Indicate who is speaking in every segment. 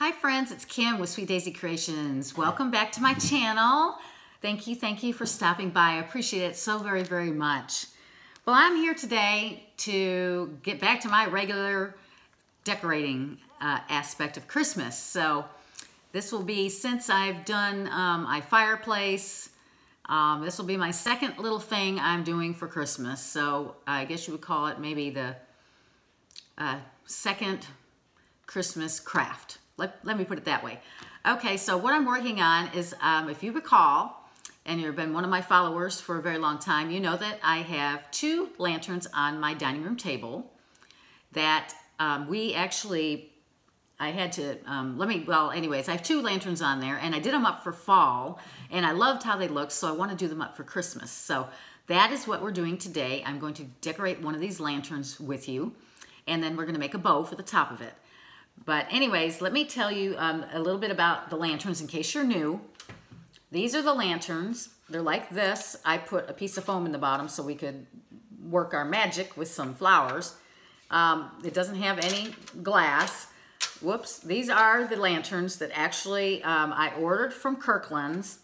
Speaker 1: Hi friends, it's Kim with Sweet Daisy Creations. Welcome back to my channel. Thank you for stopping by. I appreciate it so very much. Well, I'm here today to get back to my regular decorating aspect of Christmas. So this will be, since I've done my fireplace, this will be my second little thing I'm doing for Christmas. So I guess you would call it maybe the second Christmas craft. Let me put it that way. Okay, so what I'm working on is, if you recall, and you've been one of my followers for a very long time, you know that I have two lanterns on my dining room table that I had to, anyways, I have two lanterns on there, and I did them up for fall, and I loved how they looked, so I want to do them up for Christmas. So that is what we're doing today. I'm going to decorate one of these lanterns with you, and then we're going to make a bow for the top of it. But anyways, let me tell you a little bit about the lanterns in case you're new. These are the lanterns. They're like this. I put a piece of foam in the bottom so we could work our magic with some flowers. It doesn't have any glass. Whoops. These are the lanterns that actually I ordered from Kirkland's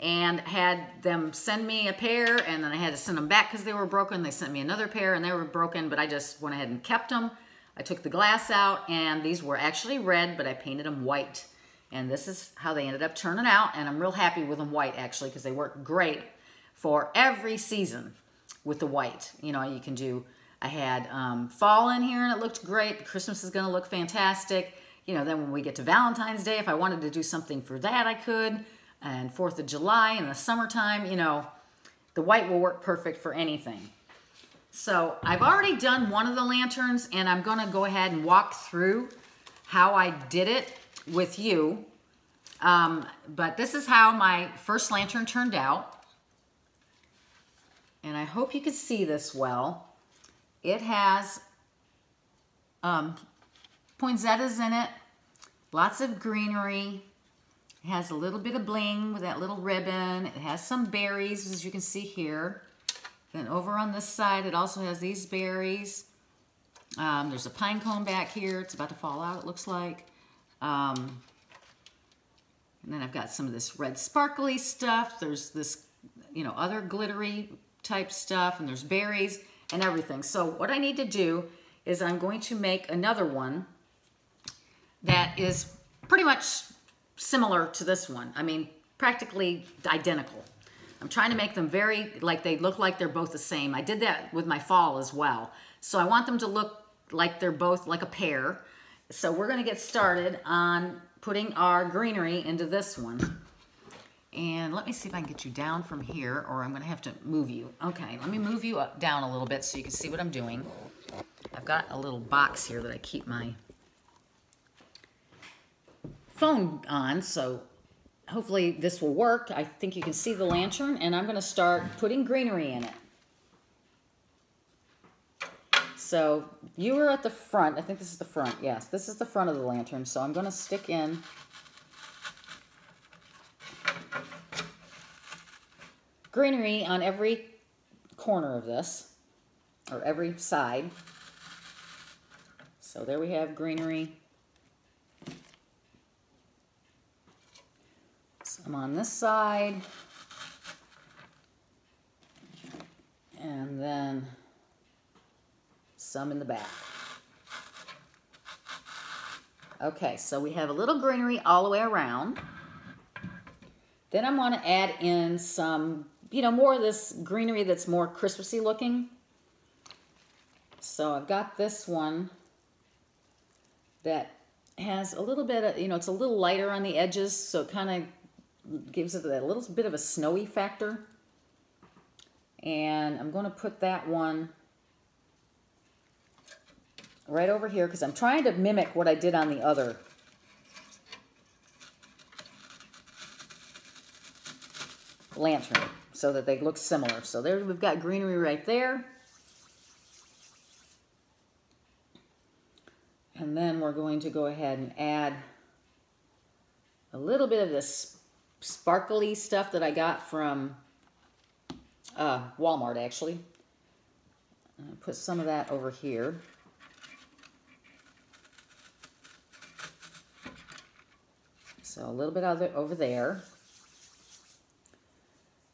Speaker 1: and had them send me a pair, and then I had to send them back because they were broken. They sent me another pair and they were broken, but I just went ahead and kept them. I took the glass out, and these were actually red, but I painted them white. And this is how they ended up turning out, and I'm real happy with them white, actually, because they work great for every season with the white. You know, you can do, I had fall in here, and it looked great. Christmas is going to look fantastic. You know, then when we get to Valentine's Day, if I wanted to do something for that, I could. And 4th of July in the summertime, you know, the white will work perfect for anything. So I've already done one of the lanterns, and I'm going to go ahead and walk through how I did it with you. But this is how my first lantern turned out. And I hope you can see this well. It has poinsettias in it, lots of greenery. It has a little bit of bling with that little ribbon. It has some berries, as you can see here. Then over on this side, it also has these berries. There's a pine cone back here. It's about to fall out, it looks like. And then I've got some of this red sparkly stuff. There's this, you know, other glittery type stuff, and there's berries and everything. So what I need to do is I'm going to make another one that is pretty much similar to this one. I mean, practically identical. I'm trying to make them like they look like they're both the same. I did that with my fall as well. So I want them to look like they're both like a pair. So we're going to get started on putting our greenery into this one. And let me see if I can get you down from here, or I'm going to have to move you. Okay, let me move you up down a little bit so you can see what I'm doing. I've got a little box here that I keep my phone on, so hopefully this will work. I think you can see the lantern, and I'm going to start putting greenery in it. So you were at the front. I think this is the front. Yes, this is the front of the lantern. So I'm going to stick in greenery on every corner of this, or every side. So there we have greenery. Some on this side, and then some in the back. Okay, so we have a little greenery all the way around. Then I'm going to add in some, you know, more of this greenery that's more Christmassy looking. So I've got this one that has a little bit of, you know, it's a little lighter on the edges, so it kind of gives it a little bit of a snowy factor. And I'm going to put that one right over here because I'm trying to mimic what I did on the other lantern so that they look similar. So there we've got greenery right there. And then we're going to go ahead and add a little bit of this sparkly stuff that I got from Walmart, actually. Put some of that over here. So a little bit over there.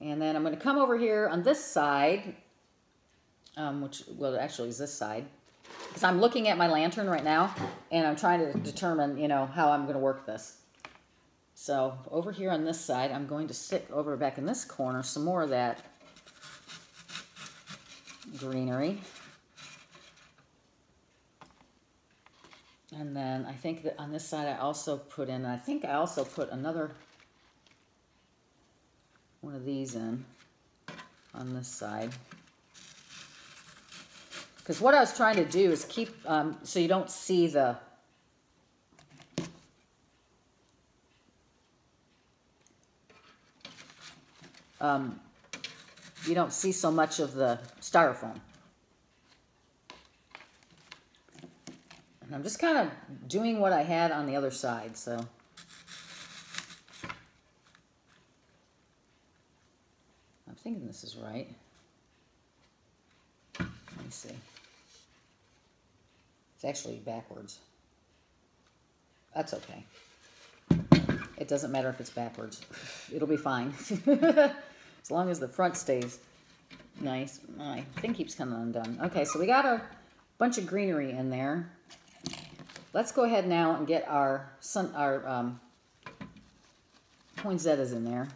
Speaker 1: And then I'm going to come over here on this side, which, well, actually is this side. Because I'm looking at my lantern right now, and I'm trying to determine, you know, how I'm going to work this. So over here on this side, I'm going to stick over back in this corner some more of that greenery. And then I think that on this side I also put in, I think I also put another one of these in on this side. Because what I was trying to do is keep, so you don't see the, you don't see so much of the styrofoam. And I'm just kind of doing what I had on the other side, so. I'm thinking this is right. Let me see. It's actually backwards. That's okay. It doesn't matter if it's backwards. It'll be fine. As long as the front stays nice. My thing keeps coming undone. Okay, so we got a bunch of greenery in there. Let's go ahead now and get our poinsettias in there.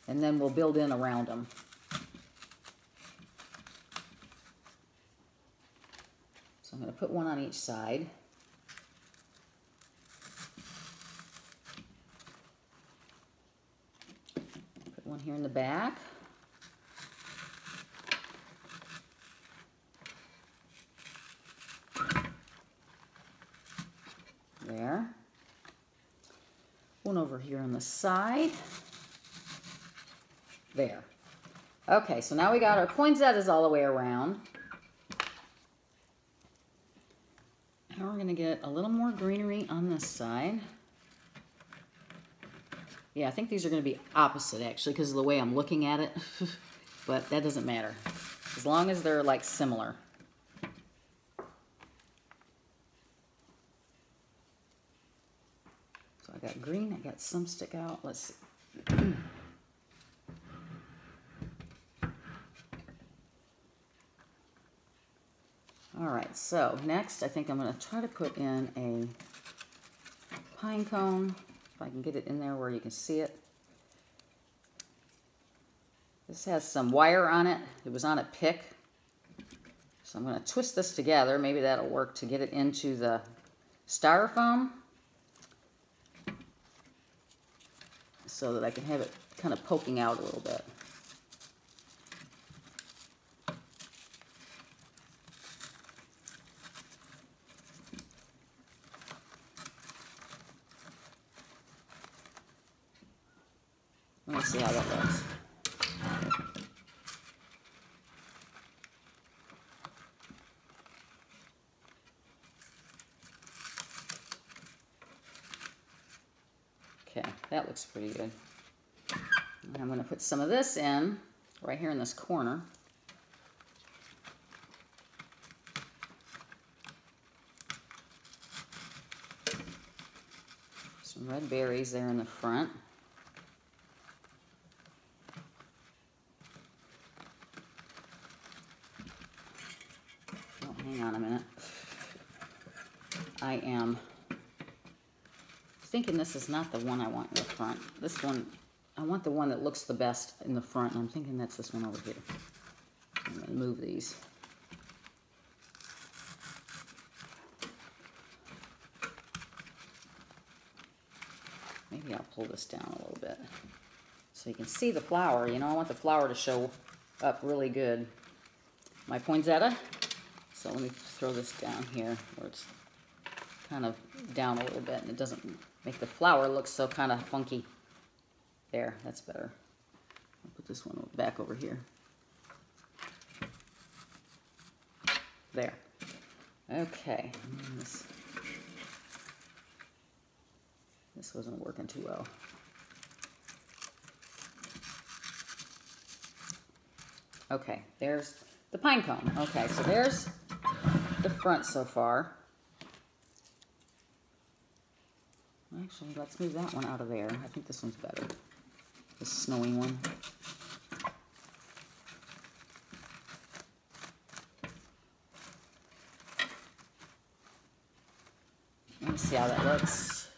Speaker 1: And then we'll build in around them. So I'm going to put one on each side. Put one here in the back. There. One over here on the side. There. Okay, so now we got our poinsettias all the way around. Now we're going to get a little more greenery on this side. Yeah, I think these are going to be opposite, actually, because of the way I'm looking at it. But that doesn't matter. As long as they're, like, similar. So I got green. I got some stick out. Let's see. All right, so next I think I'm going to try to put in a pine cone, if I can get it in there where you can see it. This has some wire on it. It was on a pick. So I'm going to twist this together. Maybe that'll work to get it into the styrofoam so that I can have it kind of poking out a little bit. Let me see how that looks. Okay, that looks pretty good. And I'm going to put some of this in right here in this corner. Some red berries there in the front. Hang on a minute. I am thinking this is not the one I want in the front. This one, I want the one that looks the best in the front, and I'm thinking that's this one over here. I'm going to move these. Maybe I'll pull this down a little bit so you can see the flower. You know, I want the flower to show up really good. My poinsettia. So let me throw this down here where it's kind of down a little bit and it doesn't make the flower look so kind of funky. There, that's better. I'll put this one back over here. There. Okay. This wasn't working too well. Okay, there's the pine cone. Okay, so there's the front so far. Actually, let's move that one out of there. I think this one's better. The snowy one. Let me see how that looks.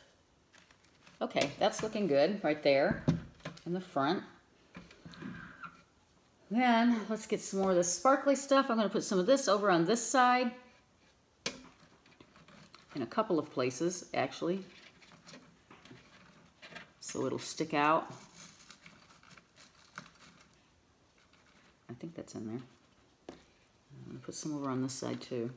Speaker 1: Okay, that's looking good right there in the front. Then let's get some more of this sparkly stuff. I'm going to put some of this over on this side in a couple of places, actually, so it'll stick out. I think that's in there. I'm going to put some over on this side too.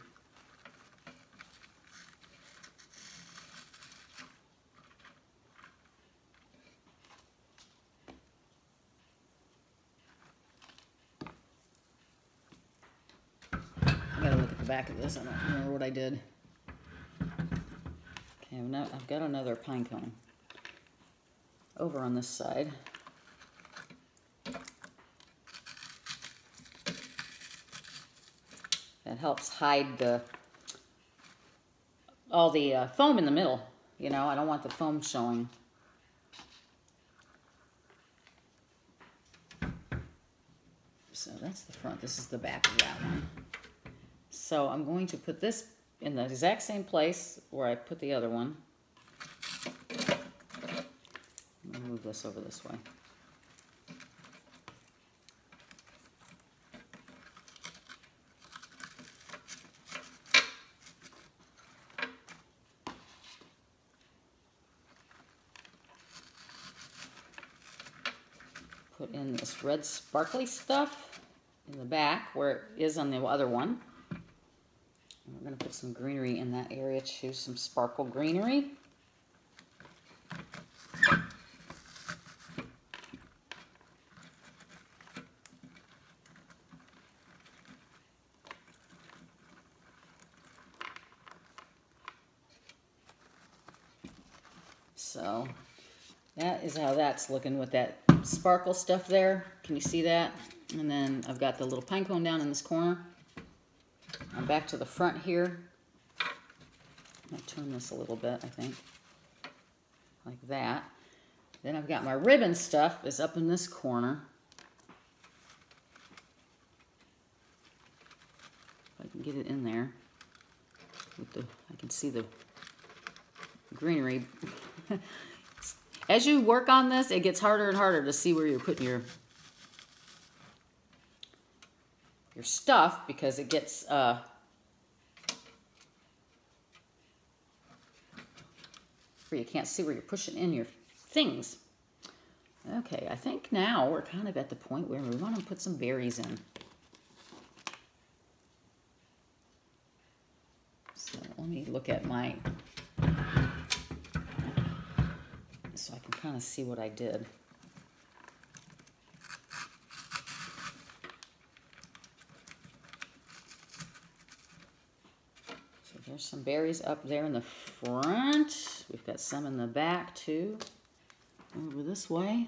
Speaker 1: I gotta look at the back of this. I don't remember what I did. Okay, I've got another pine cone over on this side. That helps hide all the foam in the middle. You know, I don't want the foam showing. So that's the front. This is the back of that one. So I'm going to put this in the exact same place where I put the other one. I'm going to move this over this way. Put in this red sparkly stuff in the back where it is on the other one. And we're going to put some greenery in that area too, some sparkle greenery. So that is how that's looking with that sparkle stuff there. Can you see that? And then I've got the little pine cone down in this corner. I'm back to the front here. I'm going to turn this a little bit, I think. Like that. Then I've got my ribbon stuff is up in this corner. If I can get it in there. I can see the greenery. As you work on this, it gets harder and harder to see where you're putting your stuff because it gets where you can't see where you're pushing in your things. Okay, I think now we're kind of at the point where we want to put some berries in. So let me look at my, so I can kind of see what I did. So there's some berries up there in the front. We've got some in the back too. Over this way.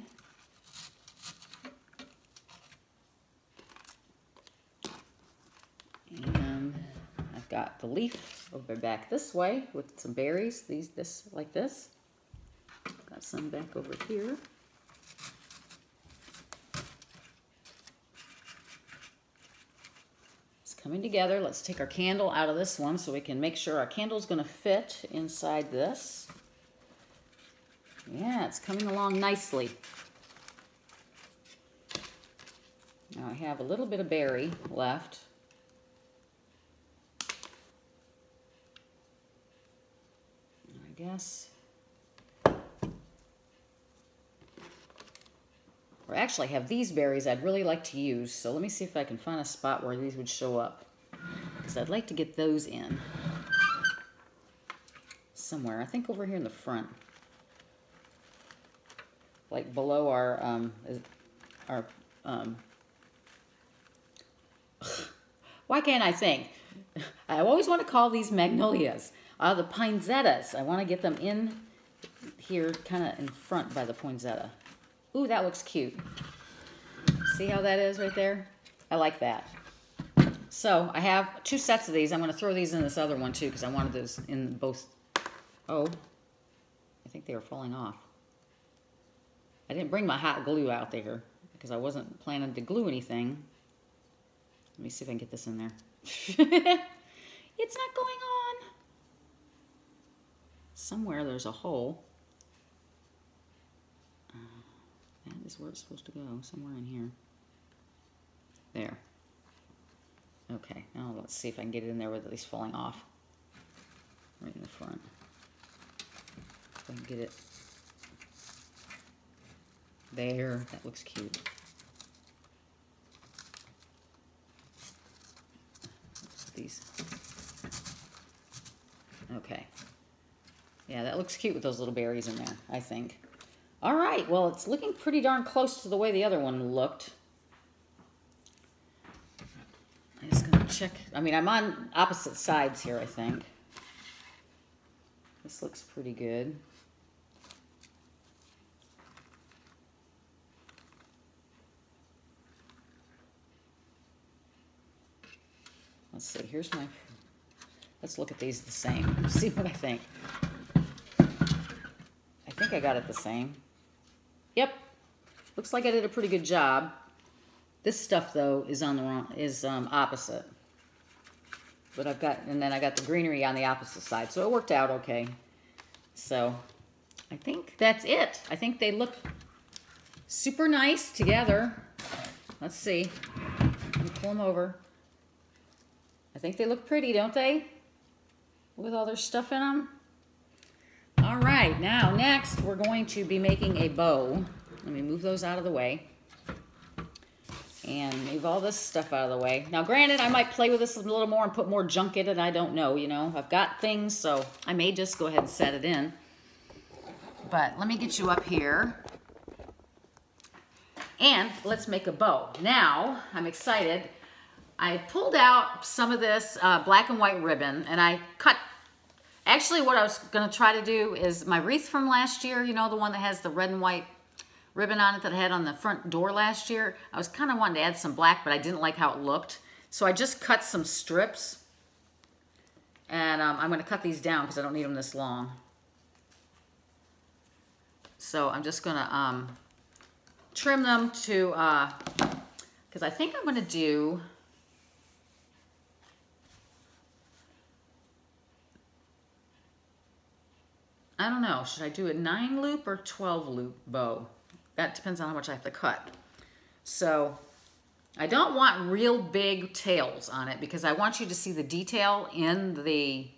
Speaker 1: And I've got the leaf over back this way with some berries. This like this. Got some back over here. It's coming together. Let's take our candle out of this one so we can make sure our candle's going to fit inside this. Yeah, it's coming along nicely. Now I have a little bit of berry left. I guess. Or actually I have these berries I'd really like to use. So let me see if I can find a spot where these would show up. Because I'd like to get those in. Somewhere. I think over here in the front. Like below our why can't I think? I always want to call these magnolias. The poinsettias. I want to get them in here kind of in front by the poinsettia. Ooh, that looks cute. See how that is right there? I like that. So I have 2 sets of these. I'm going to throw these in this other one too because I wanted those in both. Oh. I think they were falling off. I didn't bring my hot glue out there because I wasn't planning to glue anything. Let me see if I can get this in there. It's not going on. Somewhere there's a hole. That is where it's supposed to go, somewhere in here. There. Okay, now let's see if I can get it in there with at least falling off. Right in the front. If I can get it. There, that looks cute. These. Okay. Yeah, that looks cute with those little berries in there, I think. All right, well, it's looking pretty darn close to the way the other one looked. I'm just gonna check. I mean, I'm on opposite sides here, I think. This looks pretty good. Let's see, here's my, let's look at these the same, see what I think. I think I got it the same. Yep, looks like I did a pretty good job. This stuff though is on the wrong, is opposite. But I've got, and then I got the greenery on the opposite side, so it worked out okay. So I think that's it. I think they look super nice together. Let's see, let me pull them over. I think they look pretty, don't they? With all their stuff in them. All right, now next we're going to be making a bow. Let me move those out of the way. And move all this stuff out of the way. Now granted, I might play with this a little more and put more junk in it. I don't know, you know. I've got things, so I may just go ahead and set it in. But let me get you up here. And let's make a bow. Now, I'm excited. I pulled out some of this black and white ribbon, and I cut, actually what I was gonna try to do is my wreath from last year, you know, the one that has the red and white ribbon on it that I had on the front door last year. I was kind of wanting to add some black, but I didn't like how it looked. So I just cut some strips, and I'm gonna cut these down because I don't need them this long. So I'm just gonna trim them to, because I think I'm gonna do, I don't know, should I do a 9 loop or 12 loop bow? That depends on how much I have to cut. So I don't want real big tails on it because I want you to see the detail in the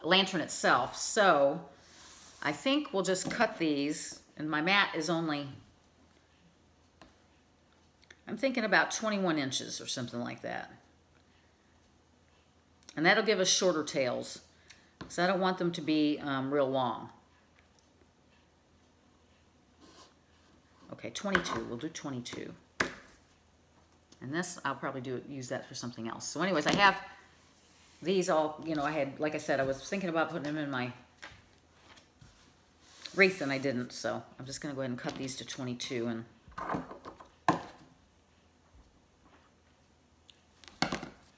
Speaker 1: lantern itself. So I think we'll just cut these, and my mat is only, I'm thinking about 21 inches or something like that. And that'll give us shorter tails. So I don't want them to be real long. Okay, 22, we'll do 22. And this, I'll probably use that for something else. So anyways, I have these all, you know, I had, like I said, I was thinking about putting them in my wreath and I didn't. So I'm just gonna go ahead and cut these to 22 and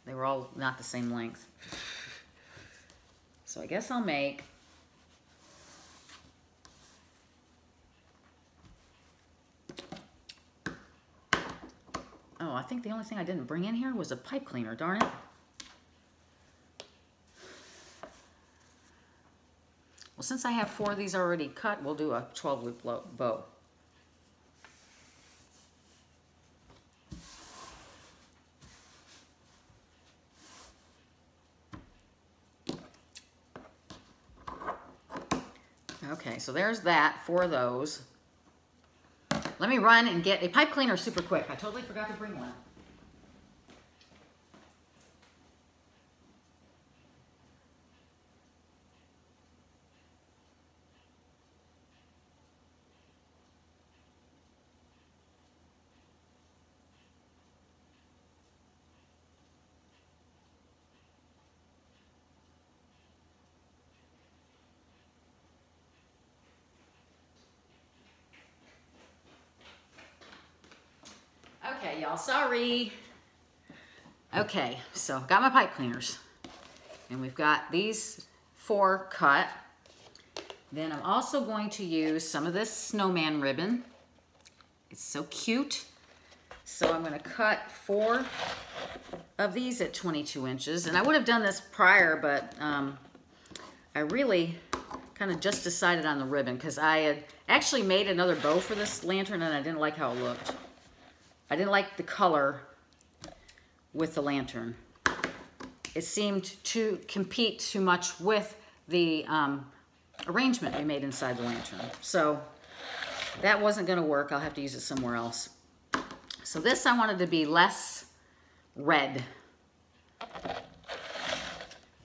Speaker 1: they were all not the same length. So I guess I'll make I think the only thing I didn't bring in here was a pipe cleaner, darn it. Well, since I have 4 of these already cut, we'll do a 12 loop bow. Okay, so there's that, 4 of those. Let me run and get a pipe cleaner super quick. I totally forgot to bring one. Okay, y'all, sorry. Okay, so got my pipe cleaners. And we've got these 4 cut. Then I'm also going to use some of this snowman ribbon. It's so cute. So I'm going to cut 4 of these at 22 inches. And I would have done this prior, but I really kind of just decided on the ribbon because I had actually made another bow for this lantern and I didn't like how it looked. I didn't like the color with the lantern. It seemed to compete too much with the arrangement we made inside the lantern. So that wasn't going to work. I'll have to use it somewhere else. So this I wanted to be less red.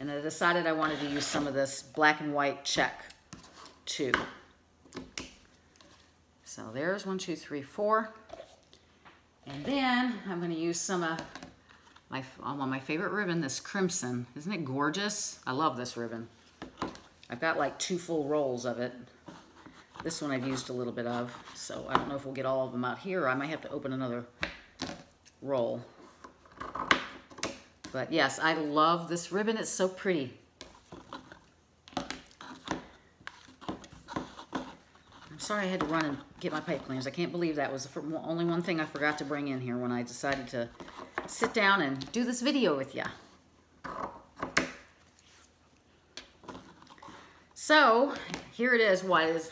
Speaker 1: And I decided I wanted to use some of this black and white check too. So there's 1, 2, 3, 4. And then I'm going to use some of my favorite ribbon, this crimson. Isn't it gorgeous? I love this ribbon. I've got like 2 full rolls of it. This one I've used a little bit of, so I don't know if we'll get all of them out here. I might have to open another roll. But yes, I love this ribbon. It's so pretty. I'm sorry I had to run and get my pipe cleaners. I can't believe that was the only one thing I forgot to bring in here when I decided to sit down and do this video with you. So here it is. What is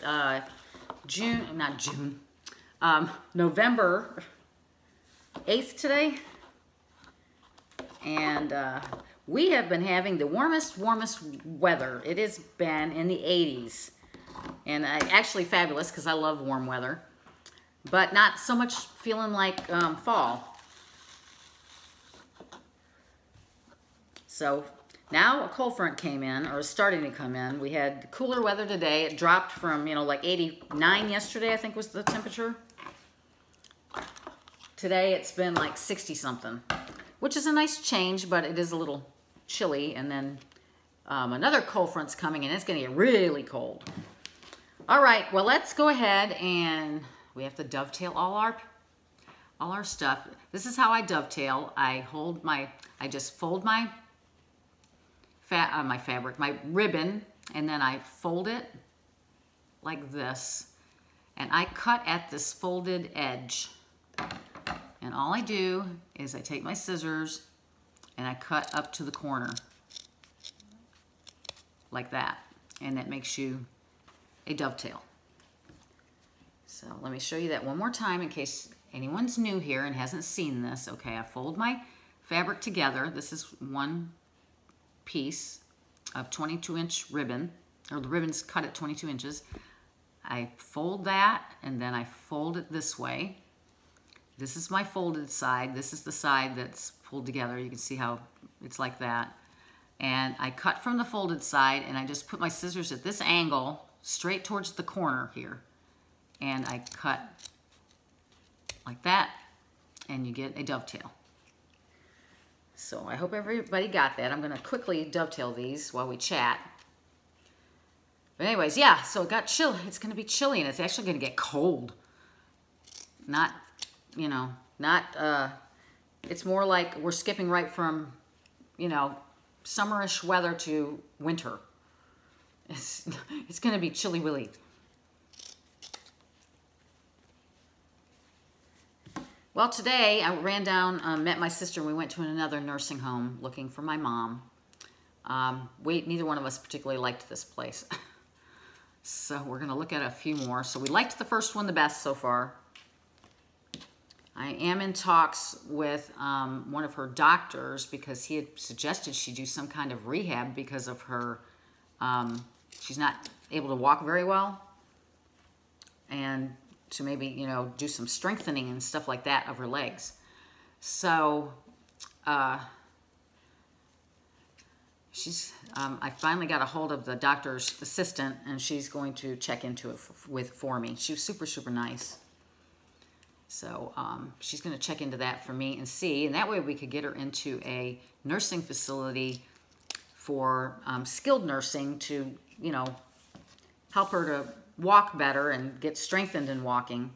Speaker 1: November 8th today, and we have been having the warmest weather. It has been in the 80s, and actually fabulous because I love warm weather, but not so much feeling like fall. So now a cold front came in, or is starting to come in. We had cooler weather today. It dropped from, like 89 yesterday, I think was the temperature. Today it's been like 60 something, which is a nice change, but it is a little chilly. And then another cold front's coming in. It's gonna get really cold. All right, well, let's go ahead and we have to dovetail all our stuff. This is how I dovetail. I just fold my ribbon, and then I fold it like this, and I cut at this folded edge. And all I do is I take my scissors and I cut up to the corner like that, and that makes you a dovetail. So let me show you that one more time in case anyone's new here and hasn't seen this. Okay, I fold my fabric together. This is one piece of 22-inch ribbon, or the ribbon's cut at 22 inches. I fold that, and then I fold it this way. This is my folded side. This is the side that's pulled together. You can see how it's like that. And I cut from the folded side, and I just put my scissors at this angle straight towards the corner here. And I cut like that, and you get a dovetail. So I hope everybody got that. I'm going to quickly dovetail these while we chat. But anyways, yeah, so it got chill. It's going to be chilly, and it's actually going to get cold. Not, it's more like we're skipping right from, summerish weather to winter. It's going to be chilly willy. Well, today I ran down, met my sister, and we went to another nursing home looking for my mom. Neither one of us particularly liked this place. So we're going to look at a few more. So we liked the first one the best so far. I am in talks with one of her doctors because he had suggested she do some kind of rehab because of her, she's not able to walk very well. And to maybe, do some strengthening and stuff like that of her legs. So, I finally got a hold of the doctor's assistant, and she's going to check into it for me. She was super, super nice. So, she's going to check into that for me and see, and that way we could get her into a nursing facility for skilled nursing to, help her to walk better and get strengthened in walking.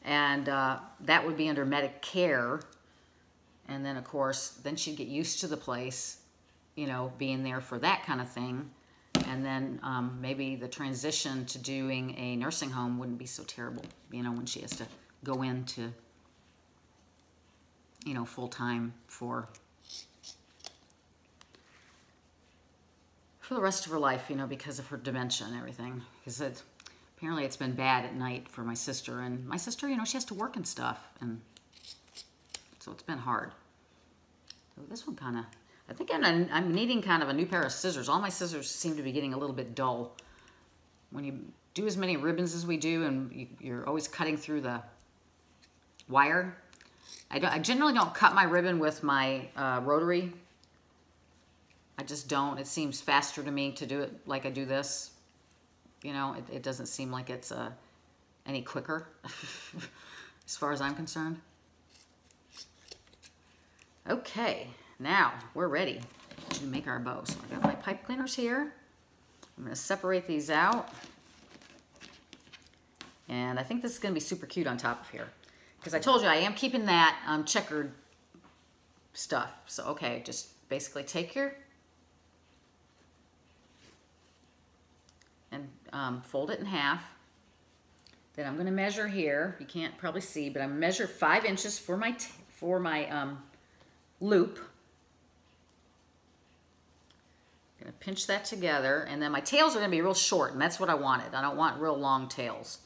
Speaker 1: And that would be under Medicare. And then, of course, then she'd get used to the place, being there for that kind of thing. And then maybe the transition to doing a nursing home wouldn't be so terrible, you know, when she has to go into, you know, full time for the rest of her life, you know, because of her dementia and everything. Because apparently it's been bad at night for my sister. And my sister, you know, she has to work and stuff. And so it's been hard. So this one kind of, I think I'm needing kind of a new pair of scissors. All my scissors seem to be getting a little bit dull. When you do as many ribbons as we do and you're always cutting through the wire, I generally don't cut my ribbon with my rotary. I just don't. It seems faster to me to do it like I do this. You know, it doesn't seem like it's any quicker as far as I'm concerned. Okay, now we're ready to make our bow. So I got my pipe cleaners here. I'm going to separate these out. And I think this is going to be super cute on top of here. Because I told you I am keeping that checkered stuff. So, okay, just basically take your and fold it in half. Then I'm going to measure here. You can't probably see, but I'm going to measure 5 inches for my loop. I'm going to pinch that together, and then my tails are going to be real short, and that's what I wanted. I don't want real long tails.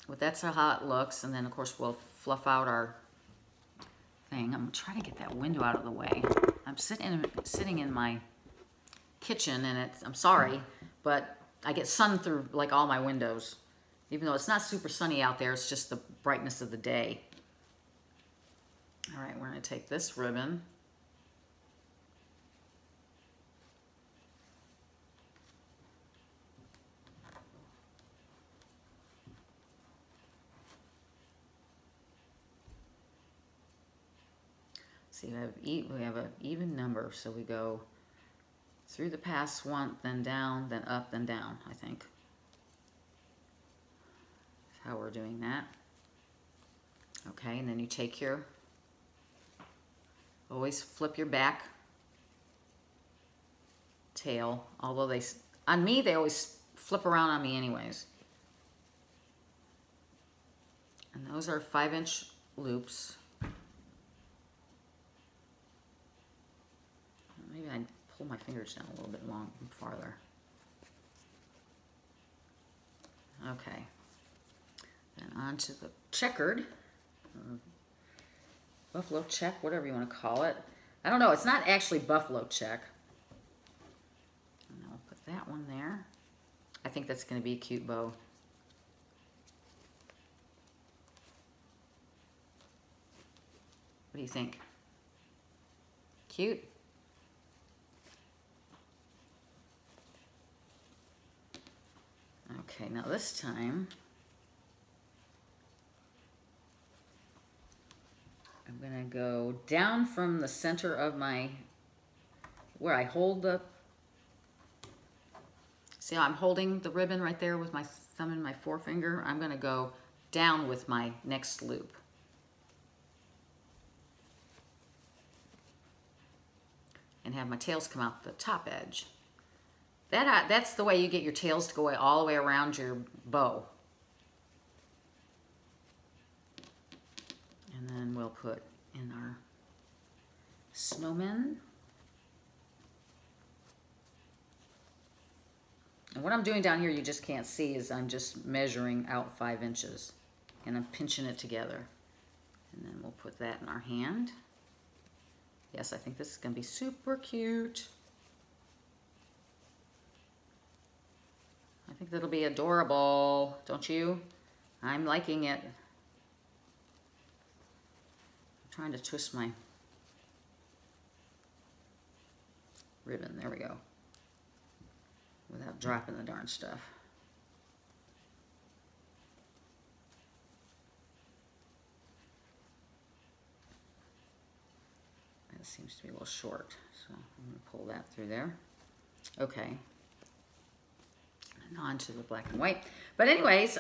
Speaker 1: But that's how it looks, and then of course we'll fluff out our thing. I'm trying to get that window out of the way. I'm sitting in my kitchen, and I'm sorry, but I get sun through like all my windows. Even though it's not super sunny out there, it's just the brightness of the day. All right, we're going to take this ribbon. See, we have an even number, so we go through the pass one, then down, then up, then down, I think. That's how we're doing that. Okay, and then you take your, always flip your back tail, although on me, they always flip around on me anyways. And those are 5-inch loops. Maybe I pull my fingers down a little bit farther. Okay. Then on to the checkered, buffalo check, whatever you want to call it. I don't know, it's not actually buffalo check. And I'll put that one there. I think that's going to be a cute bow. What do you think? Cute? Okay, now this time, I'm going to go down from the center of where I hold the, see how I'm holding the ribbon right there with my thumb and my forefinger? I'm going to go down with my next loop. And have my tails come out the top edge. That's the way you get your tails to go all the way around your bow. And then we'll put in our snowmen. And what I'm doing down here, you just can't see, is I'm just measuring out 5 inches. And I'm pinching it together. And then we'll put that in our hand. Yes, I think this is going to be super cute. I think that'll be adorable, don't you? I'm liking it. I'm trying to twist my ribbon. There we go. Without dropping the darn stuff. That seems to be a little short, so I'm going to pull that through there. Okay. And on to the black and white. But anyways,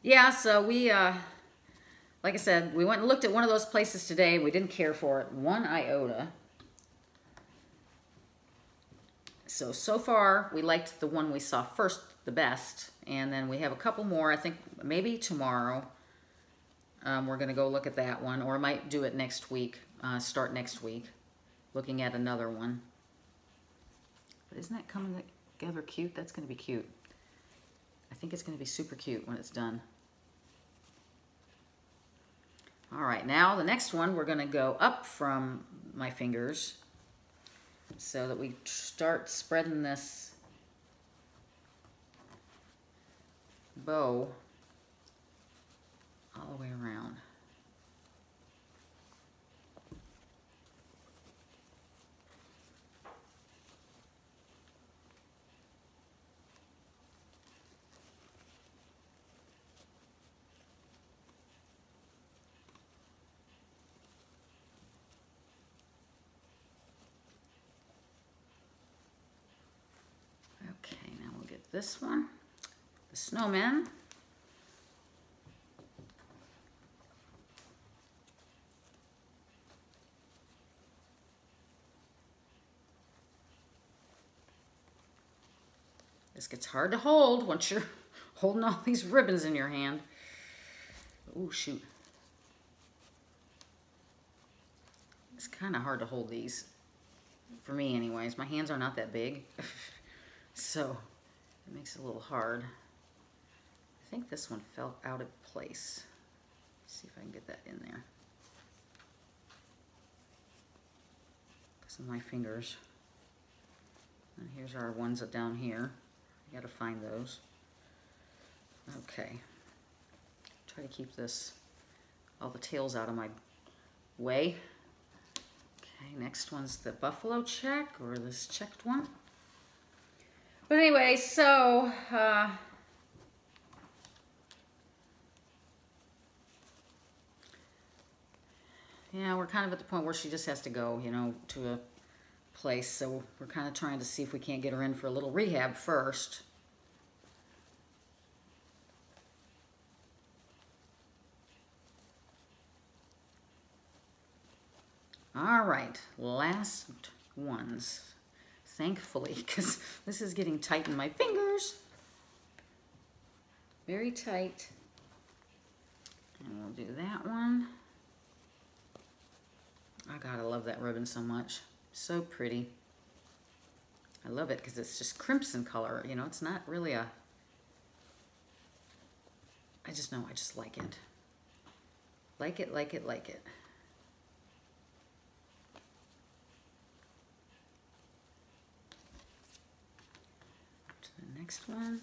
Speaker 1: yeah, so we, like I said, we went and looked at one of those places today. We didn't care for it one iota. So far, we liked the one we saw first the best. And then we have a couple more. I think maybe tomorrow we're going to go look at that one. Or I might do it next week, start next week, looking at another one. But isn't that coming together cute? That's going to be cute. I think it's going to be super cute when it's done. All right, now the next one, we're going to go up from my fingers so that we start spreading this bow all the way around. Okay, now we'll get this one, the snowman. This gets hard to hold once you're holding all these ribbons in your hand. Oh, shoot. It's kind of hard to hold these, for me anyways. My hands are not that big, so it makes it a little hard. I think this one fell out of place. Let's see if I can get that in there. Because of my fingers. And here's our ones down here. I gotta find those. Okay. Try to keep this, all the tails out of my way. Okay, next one's the buffalo check, or this checked one. But anyway, so yeah, we're kind of at the point where she just has to go, you know, to a place. So we're kind of trying to see if we can't get her in for a little rehab first. All right, last ones, thankfully, because this is getting tight in my fingers. Very tight. And we'll do that one. I gotta love that ribbon so much. So pretty. I love it because it's just crimson color. You know, it's not really a... I just know, I just like it. Like it, like it, like it. To the next one.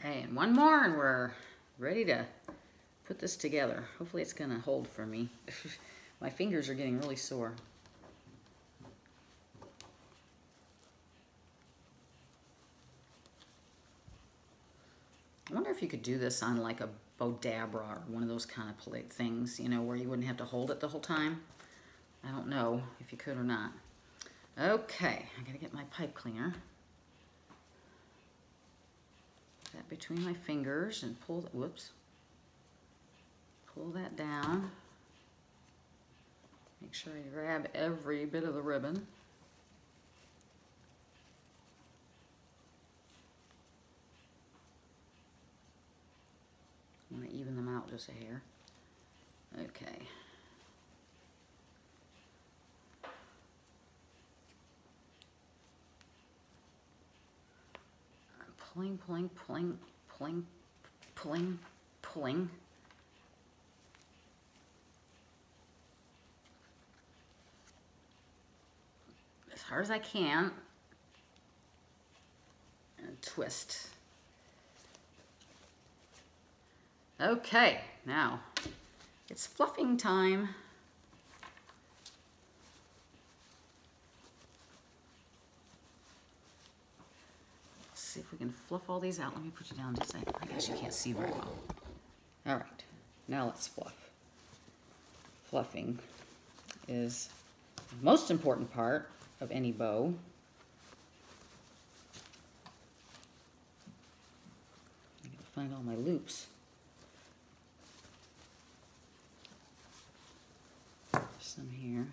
Speaker 1: Okay, and one more and we're ready to put this together. Hopefully it's gonna hold for me. My fingers are getting really sore. I wonder if you could do this on like a bodabra or one of those kind of plate things, you know, where you wouldn't have to hold it the whole time. I don't know if you could or not. Okay, I gotta get my pipe cleaner. That between my fingers and pull, whoops, pull that down. Make sure I grab every bit of the ribbon. I'm going to even them out just a hair. Okay. Pulling, pulling, pulling, pulling, pulling, pulling. As hard as I can. And twist. Okay, now it's fluffing time. Let's see if we can fluff all these out. Let me put you down just a second. I guess you can't see very well. All right, now let's fluff. Fluffing is the most important part of any bow. I gotta find all my loops. There's some here.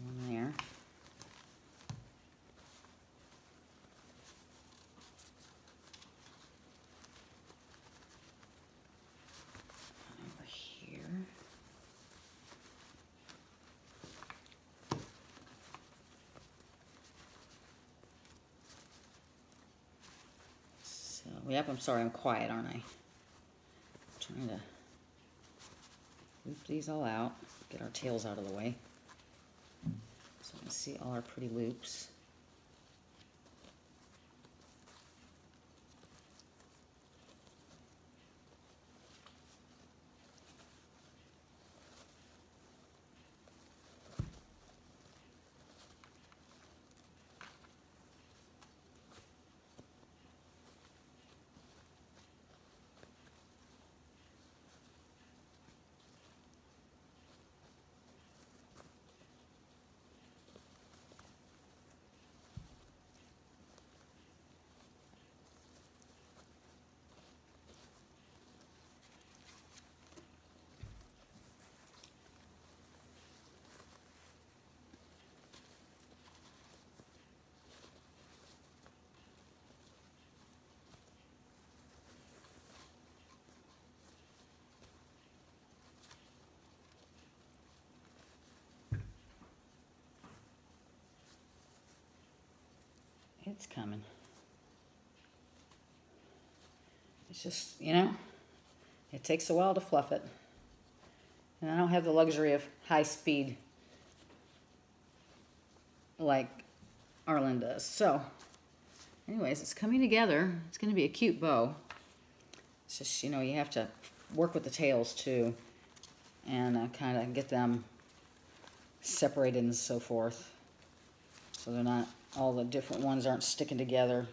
Speaker 1: One there. Over here. So, yep, I'm sorry, I'm quiet, aren't I? Trying to loop these all out, get our tails out of the way. So we can see all our pretty loops. It's coming. It's just, you know, it takes a while to fluff it. And I don't have the luxury of high speed like Arlen does. So, anyways, it's coming together. It's going to be a cute bow. It's just, you know, you have to work with the tails too and kind of get them separated and so forth. So they're not, all the different ones aren't sticking together.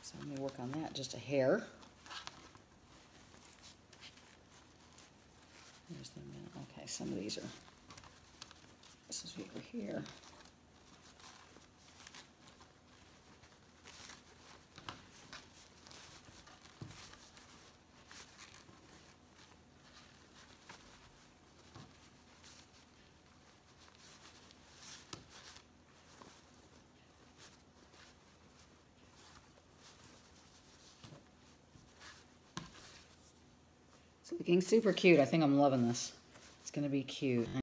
Speaker 1: So let me work on that just a hair. There's the middle. Okay, some of these are, this is over here. It's looking super cute. I think I'm loving this. It's going to be cute.